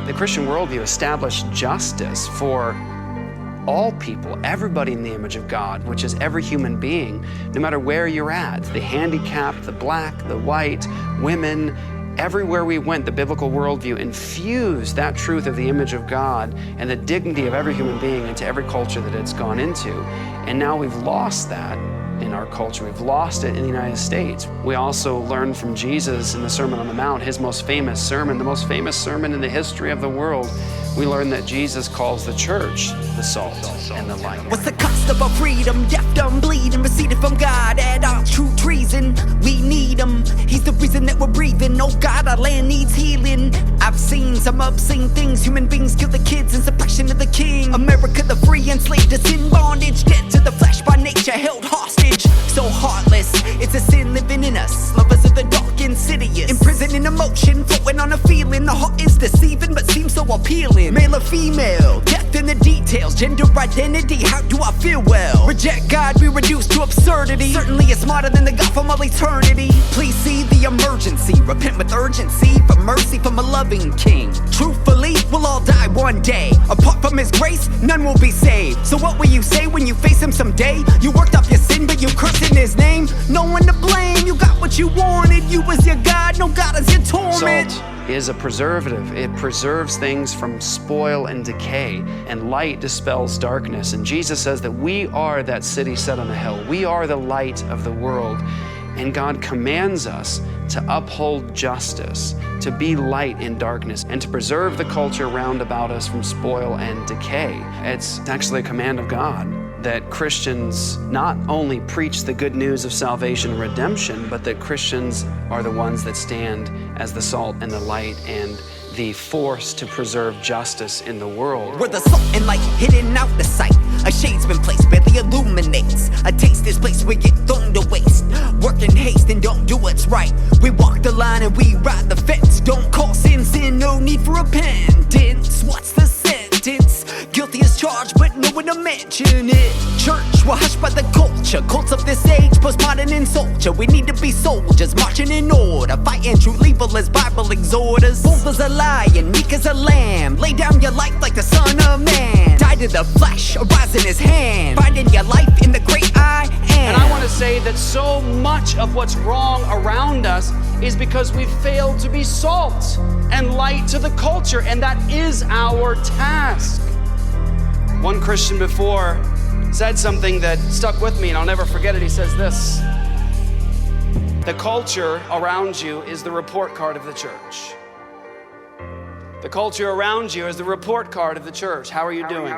The Christian worldview established justice for all people, everybody in the image of God, which is every human being, no matter where you're at, the handicapped, the black, the white, women. Everywhere we went, the biblical worldview infused that truth of the image of God and the dignity of every human being into every culture that it's gone into. And now we've lost that in our culture. We've lost it in the United States. We also learned from Jesus in the Sermon on the Mount, his most famous sermon, the most famous sermon in the history of the world. We learned that Jesus calls the church the salt and the light. What's the cost of our freedom? Deaf, dumb, bleeding, receded from God at all true treason. We need him. He's the reason that we're breathing. Oh God, our land needs healing. I've seen some obscene things. Human beings kill the kids in suppression of the king. America the free, enslaved us in bondage. Dead to the flesh by nature, held hostage. So heartless, it's a sin living in us. Lovers of the dark, insidious. Imprisoned in emotion, floating on a feeling. The heart is deceiving, but seems so appealing. Male or female, death in the details. Gender identity, how do I feel? Well, reject God, be reduced to absurdity. Certainly it's smarter than the God from all eternity. Please see the emergency, repent with urgency for mercy from a loving King. Truthfully, we'll all die one day. Apart from his grace, none will be saved. So what will you say when you face him someday? You worked off your sin, but you cursed in his name. No one to blame, you got what you wanted. You was your God, no God is your torment. Salt is a preservative. It preserves things from spoil and decay, and light dispels darkness. And Jesus says that we are that city set on a hill. We are the light of the world. And God commands us to uphold justice, to be light in darkness, and to preserve the culture round about us from spoil and decay. It's actually a command of God that Christians not only preach the good news of salvation and redemption, but that Christians are the ones that stand as the salt and the light and the force to preserve justice in the world. We're the salt and light hidden out the sight. A shade's been placed, barely illuminates. A taste this place we get thrown to waste. Work in haste and don't do what's right. We walk the line and we ride the fence. Don't call sin sin, no need for repentance. What's the sentence? Guilty as charged, but no one to mention it. Church, we're hushed by the culture. Cults of this age, postmodern and soldier. We need to be soldiers, marching in order. Fighting true evil as Bible exhort us. Bold as a lion, meek as a lamb. Lay down your life like the Son of Man. Die to the flesh, arise in his hand. Finding your life in the great I am. And I want to say that so much of what's wrong around us is because we've failed to be salt and light to the culture, and that is our task. One Christian before said something that stuck with me, and I'll never forget it. He says this: the culture around you is the report card of the church. The culture around you is the report card of the church. How are you doing?